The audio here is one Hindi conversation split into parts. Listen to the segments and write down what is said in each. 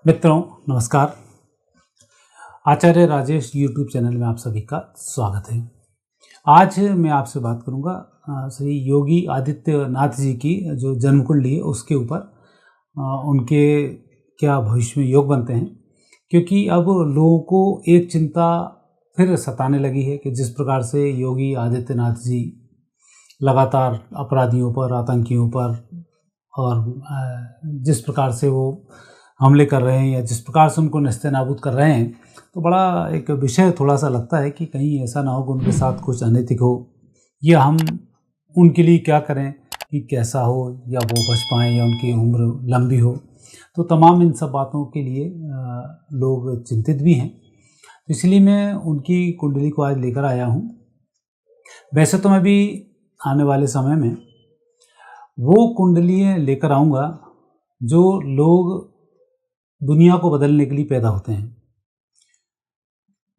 मित्रों नमस्कार। आचार्य राजेश यूट्यूब चैनल में आप सभी का स्वागत है। आज मैं आपसे बात करूंगा श्री योगी आदित्यनाथ जी की जो जन्म कुंडली है उसके ऊपर। उनके क्या भविष्य में योग बनते हैं, क्योंकि अब लोगों को एक चिंता फिर सताने लगी है कि जिस प्रकार से योगी आदित्यनाथ जी लगातार अपराधियों पर, आतंकियों पर और जिस प्रकार से वो हमले कर रहे हैं या जिस प्रकार से उनको नस्ते-नाबूद कर रहे हैं, तो बड़ा एक विषय थोड़ा सा लगता है कि कहीं ऐसा ना हो कि उनके साथ कुछ अनैतिक हो, या हम उनके लिए क्या करें कि कैसा हो या वो बच पाएँ या उनकी उम्र लंबी हो। तो तमाम इन सब बातों के लिए लोग चिंतित भी हैं। तो इसलिए मैं उनकी कुंडली को आज लेकर आया हूँ। वैसे तो मैं भी आने वाले समय में वो कुंडलियाँ लेकर आऊँगा जो लोग दुनिया को बदलने के लिए पैदा होते हैं।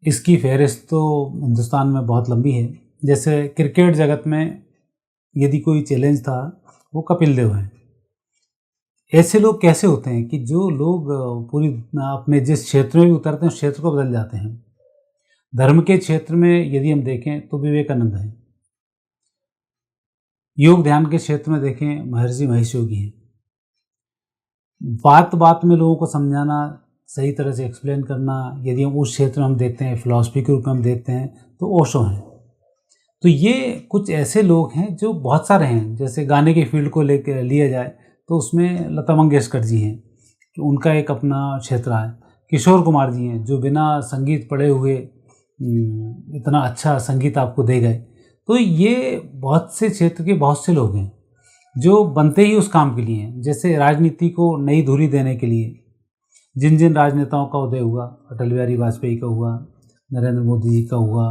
इसकी फहरिस्त तो हिंदुस्तान में बहुत लंबी है। जैसे क्रिकेट जगत में यदि कोई चैलेंज था, वो कपिल देव हैं। ऐसे लोग कैसे होते हैं कि जो लोग पूरी अपने जिस क्षेत्र में भी उतरते हैं उस क्षेत्र को बदल जाते हैं। धर्म के क्षेत्र में यदि हम देखें तो विवेकानंद हैं। योग ध्यान के क्षेत्र में देखें महर्षि महेश योगी हैं। बात बात में लोगों को समझाना, सही तरह से एक्सप्लेन करना, यदि हम उस क्षेत्र में हम देखते हैं, फिलॉसफी के रूप में हम देखते हैं तो ओशो हैं। तो ये कुछ ऐसे लोग हैं जो बहुत सारे हैं। जैसे गाने के फील्ड को लेकर लिया जाए तो उसमें लता मंगेशकर जी हैं कि उनका एक अपना क्षेत्र है। किशोर कुमार जी हैं जो बिना संगीत पढ़े हुए इतना अच्छा संगीत आपको दे गए। तो ये बहुत से क्षेत्र के बहुत से लोग हैं जो बनते ही उस काम के लिए हैं। जैसे राजनीति को नई धुरी देने के लिए जिन जिन राजनेताओं का उदय हुआ, अटल बिहारी वाजपेयी का हुआ, नरेंद्र मोदी जी का हुआ,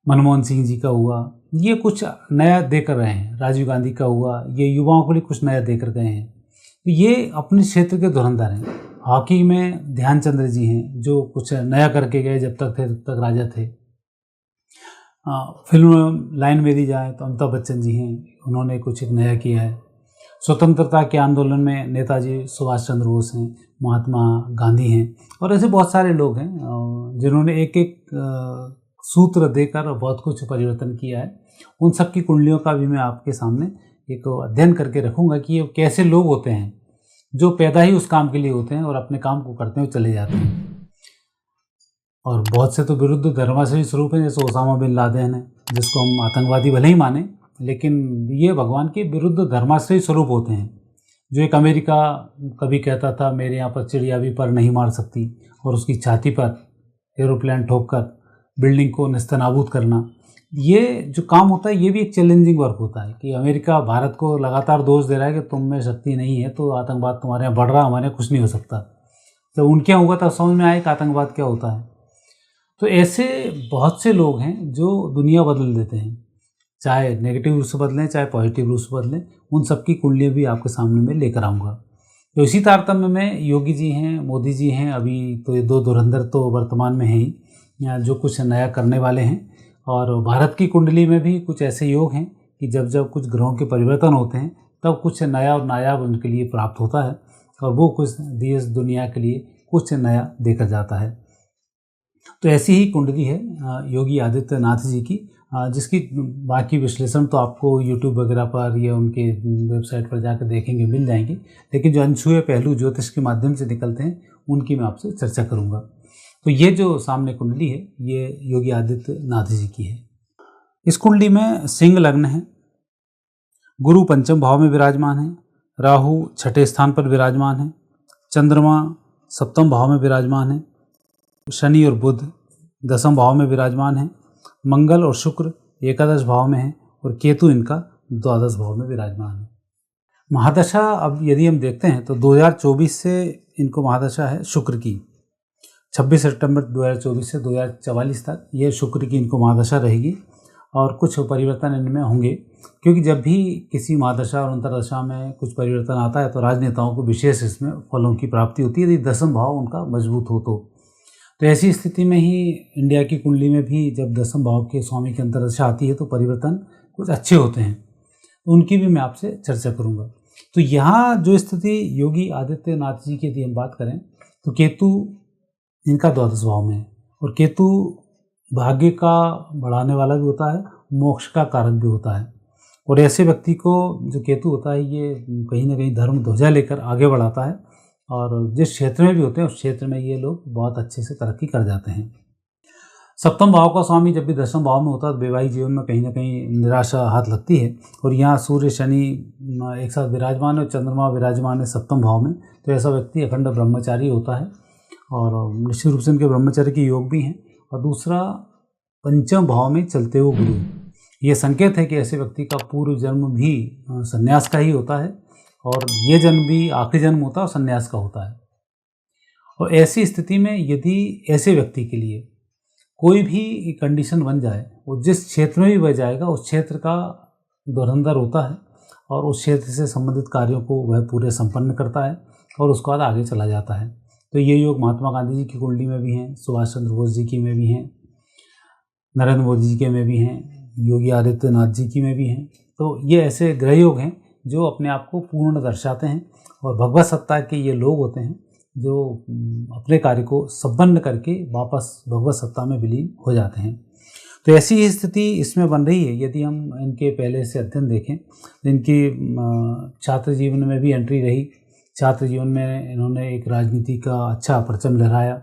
मनमोहन सिंह जी का हुआ, ये कुछ नया देकर गए हैं। राजीव गांधी का हुआ, ये युवाओं के लिए कुछ नया देकर गए हैं। तो ये अपने क्षेत्र के धुरंधर हैं। हॉकी में ध्यानचंद्र जी हैं जो कुछ नया करके गए, जब तक थे तब तक राजा थे। फिल्म लाइन में दी जाए तो अमिताभ बच्चन जी हैं, उन्होंने कुछ एक नया किया है। स्वतंत्रता के आंदोलन में नेताजी सुभाष चंद्र बोस हैं, महात्मा गांधी हैं, और ऐसे बहुत सारे लोग हैं जिन्होंने एक एक सूत्र देकर बहुत कुछ परिवर्तन किया है। उन सब की कुंडलियों का भी मैं आपके सामने एक अध्ययन करके रखूँगा कि ये कैसे लोग होते हैं जो पैदा ही उस काम के लिए होते हैं और अपने काम को करते हुए चले जाते हैं। और बहुत से तो विरुद्ध धर्माश्रयी स्वरूप हैं, जैसे ओसामा बिन लादेन है, जिसको हम आतंकवादी भले ही माने, लेकिन ये भगवान के विरुद्ध धर्माश्रयी स्वरूप होते हैं। जो एक अमेरिका कभी कहता था मेरे यहाँ पर चिड़िया भी पर नहीं मार सकती, और उसकी छाती पर एरोप्लेन ठोककर बिल्डिंग को नेस्तनाबूद करना, ये जो काम होता है ये भी एक चैलेंजिंग वर्क होता है कि अमेरिका भारत को लगातार दोष दे रहा है कि तुम में शक्ति नहीं है तो आतंकवाद तुम्हारे यहाँ बढ़ रहा, हमारे यहाँ कुछ नहीं हो सकता। तो उनके यहाँ हुआ तब समझ में आया कि आतंकवाद क्या होता है। तो ऐसे बहुत से लोग हैं जो दुनिया बदल देते हैं, चाहे नेगेटिव रूप से बदलें चाहे पॉजिटिव रूप से बदलें। उन सब की कुंडलियाँ भी आपके सामने में लेकर आऊँगा। तो इसी तारतम्य में योगी जी हैं, मोदी जी हैं, अभी तो ये दो धुरंधर तो वर्तमान में हैं ही जो कुछ नया करने वाले हैं। और भारत की कुंडली में भी कुछ ऐसे योग हैं कि जब जब कुछ ग्रहों के परिवर्तन होते हैं तब कुछ नया और नायाब उनके लिए प्राप्त होता है, और वो कुछ देश दुनिया के लिए कुछ नया देकर जाता है। तो ऐसी ही कुंडली है योगी आदित्यनाथ जी की, जिसकी बाकी विश्लेषण तो आपको यूट्यूब वगैरह पर या उनके वेबसाइट पर जाकर देखेंगे, मिल जाएंगे। लेकिन जो अनछुए पहलू ज्योतिष के माध्यम से निकलते हैं उनकी मैं आपसे चर्चा करूंगा। तो ये जो सामने कुंडली है ये योगी आदित्यनाथ जी की है। इस कुंडली में सिंह लग्न है, गुरु पंचम भाव में विराजमान है, राहु छठे स्थान पर विराजमान है, चंद्रमा सप्तम भाव में विराजमान है, शनि और बुध दसम भाव में विराजमान है, मंगल और शुक्र एकादश भाव में है, और केतु इनका द्वादश भाव में विराजमान है। महादशा अब यदि हम देखते हैं तो 2024 से इनको महादशा है शुक्र की। 26 सितंबर 2024 से 2044 तक ये शुक्र की इनको महादशा रहेगी, और कुछ परिवर्तन इनमें होंगे, क्योंकि जब भी किसी महादशा और अंतरदशा में कुछ परिवर्तन आता है तो राजनेताओं को विशेष इसमें फलों की प्राप्ति होती है यदि दसम भाव उनका मजबूत हो तो ऐसी स्थिति में ही इंडिया की कुंडली में भी जब दसम भाव के स्वामी की अंतरदशा आती है तो परिवर्तन कुछ अच्छे होते हैं। तो उनकी भी मैं आपसे चर्चा करूंगा। तो यहाँ जो स्थिति योगी आदित्यनाथ जी की यदि हम बात करें तो केतु इनका द्वादश भाव में है, और केतु भाग्य का बढ़ाने वाला भी होता है, मोक्ष का कारक भी होता है। और ऐसे व्यक्ति को जो केतु होता है ये कहीं ना कहीं धर्म ध्वजा लेकर आगे बढ़ाता है, और जिस क्षेत्र में भी होते हैं उस क्षेत्र में ये लोग बहुत अच्छे से तरक्की कर जाते हैं। सप्तम भाव का स्वामी जब भी दसम भाव में होता है तो वैवाहिक जीवन में कहीं ना कहीं निराशा हाथ लगती है। और यहाँ सूर्य शनि एक साथ विराजमान है और चंद्रमा विराजमान है सप्तम भाव में, तो ऐसा व्यक्ति अखंड ब्रह्मचारी होता है, और निश्चित रूप से इनके ब्रह्मचर्य के योग भी हैं। और दूसरा, पंचम भाव में चलते हुए गुरु, ये संकेत है कि ऐसे व्यक्ति का पूर्व जन्म भी संन्यास का ही होता है, और ये जन्म भी आखिरी जन्म होता है और संन्यास का होता है। और ऐसी स्थिति में यदि ऐसे व्यक्ति के लिए कोई भी कंडीशन बन जाए, वो जिस क्षेत्र में भी बह जाएगा उस क्षेत्र का धुरंधर होता है, और उस क्षेत्र से संबंधित कार्यों को वह पूरे संपन्न करता है और उसके बाद आगे चला जाता है। तो ये योग महात्मा गांधी जी की कुंडली में भी हैं, सुभाष चंद्र बोस जी की में भी हैं, नरेंद्र मोदी जी के में भी हैं, योगी आदित्यनाथ जी की में भी हैं। तो ये ऐसे ग्रह योग हैं जो अपने आप को पूर्ण दर्शाते हैं, और भगवत सत्ता के ये लोग होते हैं जो अपने कार्य को संपन्न करके वापस भगवत सत्ता में विलीन हो जाते हैं। तो ऐसी ही स्थिति इसमें बन रही है। यदि हम इनके पहले से अध्ययन देखें, इनकी छात्र जीवन में भी एंट्री रही, छात्र जीवन में इन्होंने एक राजनीति का अच्छा परचम लहराया,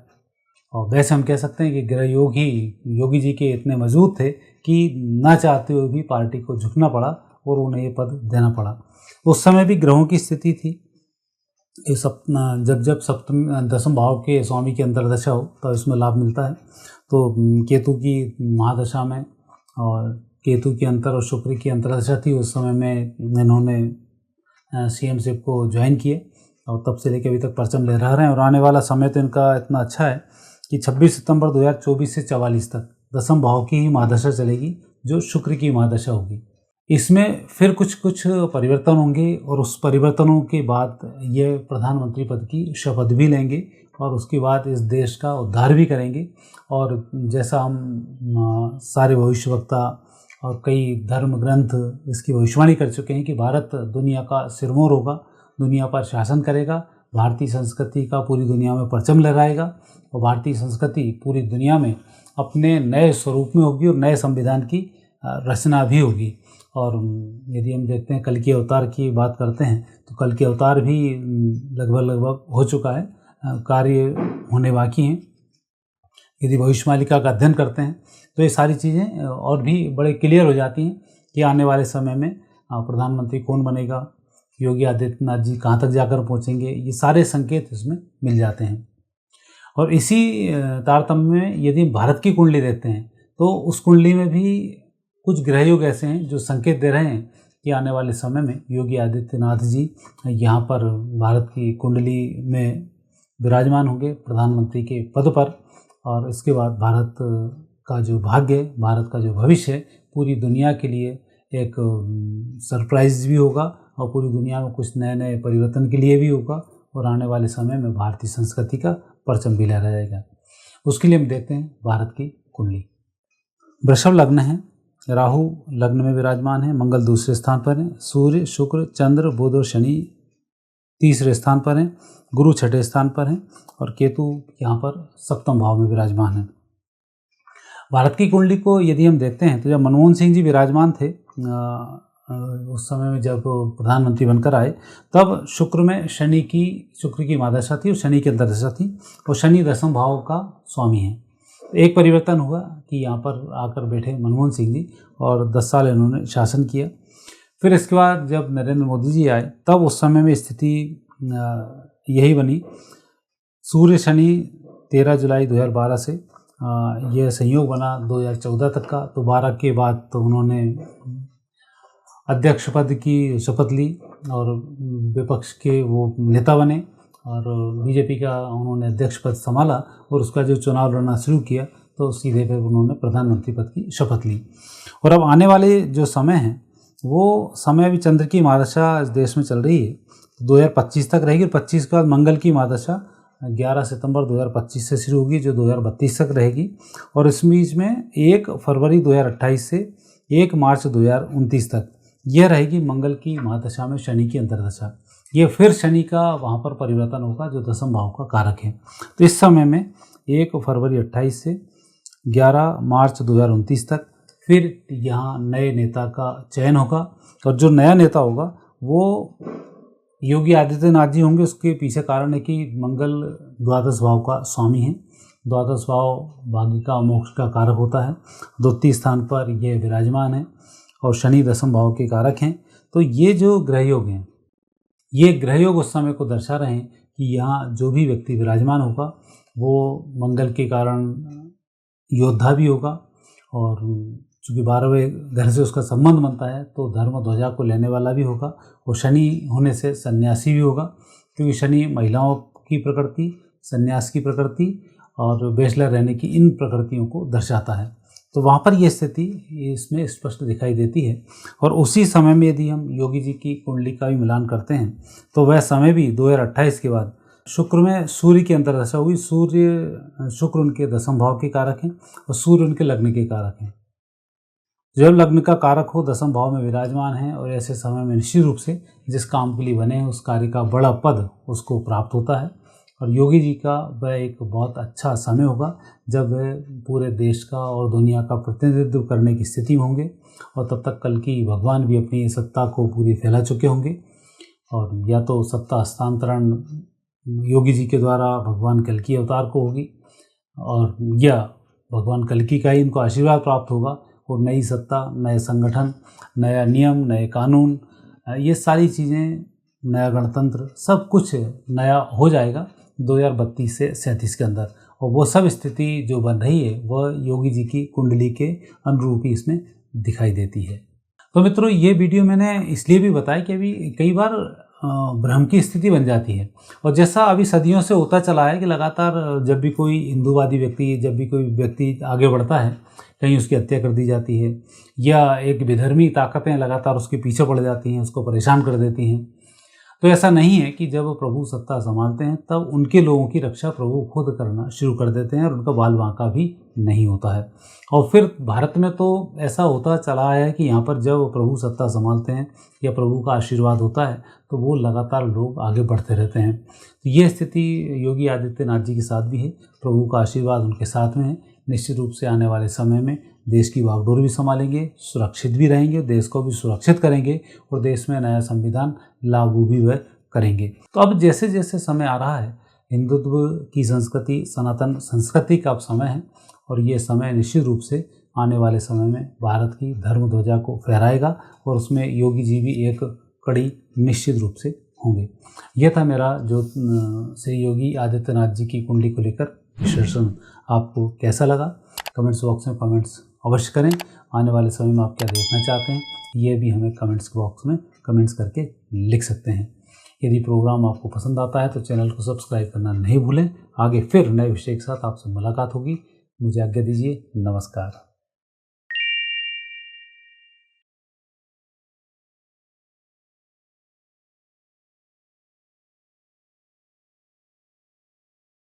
और वैसे हम कह सकते हैं कि ग्रह योग ही योगी जी के इतने मजबूत थे कि ना चाहते हुए भी पार्टी को झुकना पड़ा और उन्हें ये पद देना पड़ा। उस समय भी ग्रहों की स्थिति थी, जब सप्तम दसम भाव के स्वामी की अंतर्दशा हो तब इसमें लाभ मिलता है। तो केतु की महादशा में, और केतु की अंतर और शुक्र की अंतर्दशा थी, उस समय में इन्होंने सीएमशिप को ज्वाइन किए, और तब से लेकर अभी तक परचम लहरा रहे हैं। और आने वाला समय तो इनका इतना अच्छा है कि 26 सितंबर 2024 से 44 तक दसम भाव की ही महादशा चलेगी, जो शुक्र की महादशा होगी। इसमें फिर कुछ परिवर्तन होंगे, और उस परिवर्तनों के बाद ये प्रधानमंत्री पद की शपथ भी लेंगे, और उसके बाद इस देश का उद्धार भी करेंगे। और जैसा हम सारे भविष्यवक्ता और कई धर्म ग्रंथ इसकी भविष्यवाणी कर चुके हैं कि भारत दुनिया का सिरमौर होगा, दुनिया पर शासन करेगा, भारतीय संस्कृति का पूरी दुनिया में परचम लहराएगा, और भारतीय संस्कृति पूरी दुनिया में अपने नए स्वरूप में होगी और नए संविधान की रचना भी होगी। और यदि हम देखते हैं कल के अवतार की बात करते हैं तो कल के अवतार भी लगभग हो चुका है, कार्य होने बाकी हैं। यदि भविष्यवाणिका का अध्ययन करते हैं तो ये सारी चीज़ें और भी बड़े क्लियर हो जाती हैं कि आने वाले समय में प्रधानमंत्री कौन बनेगा, योगी आदित्यनाथ जी कहाँ तक जाकर पहुँचेंगे, ये सारे संकेत इसमें मिल जाते हैं। और इसी तारतम्य में यदि भारत की कुंडली देखते हैं तो उस कुंडली में भी कुछ ग्रह योग ऐसे हैं जो संकेत दे रहे हैं कि आने वाले समय में योगी आदित्यनाथ जी यहाँ पर भारत की कुंडली में विराजमान होंगे प्रधानमंत्री के पद पर। और इसके बाद भारत का जो भाग्य, भारत का जो भविष्य है, पूरी दुनिया के लिए एक सरप्राइज भी होगा, और पूरी दुनिया में कुछ नए नए परिवर्तन के लिए भी होगा, और आने वाले समय में भारतीय संस्कृति का परचम भी लहरा जाएगा। उसके लिए हम देखते हैं भारत की कुंडली। वृषभ लग्न है, राहु लग्न में विराजमान है, मंगल दूसरे स्थान पर है, सूर्य शुक्र चंद्र बुध और शनि तीसरे स्थान पर हैं, गुरु छठे स्थान पर हैं, और केतु यहाँ पर सप्तम भाव में विराजमान है। भारत की कुंडली को यदि हम देखते हैं तो जब मनमोहन सिंह जी विराजमान थे उस समय में जब प्रधानमंत्री बनकर आए, तब शुक्र की महादशा थी और शनि की अंतर्दशा थी, और शनि दसम भाव का स्वामी है। एक परिवर्तन हुआ कि यहाँ पर आकर बैठे मनमोहन सिंह जी और 10 साल इन्होंने शासन किया। फिर इसके बाद जब नरेंद्र मोदी जी आए तब उस समय में स्थिति यही बनी। सूर्य शनि 13 जुलाई 2012 से यह संयोग बना 2014 तक का। तो 12 के बाद तो उन्होंने अध्यक्ष पद की शपथ ली और विपक्ष के वो नेता बने, और बीजेपी का उन्होंने अध्यक्ष पद संभाला, और उसका जो चुनाव लड़ना शुरू किया तो सीधे फिर उन्होंने प्रधानमंत्री पद की शपथ ली। और अब आने वाले जो समय है वो समय अभी चंद्र की महादशा इस देश में चल रही है, 2025 तक रहेगी। 25 के बाद मंगल की महादशा 11 सितंबर 2025 से शुरू होगी, जो 2032 तक रहेगी, और इस बीच में 1 फरवरी 2028 से 1 मार्च 2029 तक यह रहेगी मंगल की महादशा में शनि की अंतर्दशा। ये फिर शनि का वहाँ पर परिवर्तन होगा जो दसम भाव का कारक है। तो इस समय में 1 फरवरी 28 से 11 मार्च 2029 तक फिर यहाँ नए नेता का चयन होगा, और जो नया नेता होगा वो योगी आदित्यनाथ जी होंगे। उसके पीछे कारण है कि मंगल द्वादश भाव का स्वामी है। द्वादश भाव भाग्य का मोक्ष का कारक होता है, द्वितीय स्थान पर यह विराजमान है, और शनि दसम भाव के कारक हैं। तो ये जो ग्रह योग हैं, ये ग्रह योग उस समय को दर्शा रहे हैं कि यहाँ जो भी व्यक्ति विराजमान होगा वो मंगल के कारण योद्धा भी होगा, और चूँकि 12वें घर से उसका संबंध बनता है तो धर्म ध्वजा को लेने वाला भी होगा, और शनि होने से सन्यासी भी होगा, क्योंकि शनि महिलाओं की प्रकृति, सन्यास की प्रकृति और बैचलर रहने की इन प्रकृतियों को दर्शाता है। तो वहाँ पर ये स्थिति इसमें स्पष्ट दिखाई देती है। और उसी समय में यदि हम योगी जी की कुंडली का भी मिलान करते हैं तो वह समय भी 2028 के बाद शुक्र में सूर्य के अंदर दशा हुई। शुक्र उनके दसम भाव के कारक हैं और सूर्य उनके लग्न के कारक हैं। जब लग्न का कारक हो दसम भाव में विराजमान है, और ऐसे समय में निश्चित रूप से जिस काम के लिए बने हैं उस कार्य का बड़ा पद उसको प्राप्त होता है। और योगी जी का वह एक बहुत अच्छा समय होगा जब वह पूरे देश का और दुनिया का प्रतिनिधित्व करने की स्थिति में होंगे, और तब तक कल की भगवान भी अपनी सत्ता को पूरी फैला चुके होंगे। और या तो सत्ता हस्तांतरण योगी जी के द्वारा भगवान कल्कि अवतार को होगी, और या भगवान कल्कि का ही इनको आशीर्वाद प्राप्त होगा, और नई सत्ता, नए संगठन, नया नियम, नए कानून, ये सारी चीज़ें, नया गणतंत्र, सब कुछ नया हो जाएगा 2032 से 37 के अंदर। और वो सब स्थिति जो बन रही है वह योगी जी की कुंडली के अनुरूप ही इसमें दिखाई देती है। तो मित्रों, ये वीडियो मैंने इसलिए भी बताया कि अभी कई बार भ्रम की स्थिति बन जाती है, और जैसा अभी सदियों से होता चला है कि लगातार जब भी कोई हिंदूवादी व्यक्ति, जब भी कोई व्यक्ति आगे बढ़ता है, कहीं उसकी हत्या कर दी जाती है, या एक विधर्मी ताकतें लगातार उसके पीछे पड़ जाती हैं, उसको परेशान कर देती हैं। तो ऐसा नहीं है कि जब प्रभु सत्ता संभालते हैं तब उनके लोगों की रक्षा प्रभु खुद करना शुरू कर देते हैं, और उनका बाल बांका भी नहीं होता है। और फिर भारत में तो ऐसा होता चला है कि यहाँ पर जब प्रभु सत्ता संभालते हैं या प्रभु का आशीर्वाद होता है तो वो लगातार लोग आगे बढ़ते रहते हैं। तो ये स्थिति योगी आदित्यनाथ जी के साथ भी है। प्रभु का आशीर्वाद उनके साथ में है। निश्चित रूप से आने वाले समय में देश की बागडोर भी संभालेंगे, सुरक्षित भी रहेंगे, देश को भी सुरक्षित करेंगे, और देश में नया संविधान लागू भी वह करेंगे। तो अब जैसे जैसे समय आ रहा है, हिंदुत्व की संस्कृति, सनातन संस्कृति का अब समय है, और ये समय निश्चित रूप से आने वाले समय में भारत की धर्म ध्वजा को फहराएगा, और उसमें योगी जी भी एक कड़ी निश्चित रूप से होंगे। यह था मेरा जो श्री योगी आदित्यनाथ जी की कुंडली को लेकर विश्लेषण। आपको कैसा लगा कमेंट्स बॉक्स में कमेंट्स अवश्य करें। आने वाले समय में आप क्या देखना चाहते हैं ये भी हमें कमेंट्स बॉक्स में कमेंट्स करके लिख सकते हैं। यदि प्रोग्राम आपको पसंद आता है तो चैनल को सब्सक्राइब करना नहीं भूलें। आगे फिर नए विषय के साथ आपसे मुलाकात होगी। मुझे आज्ञा दीजिए। नमस्कार।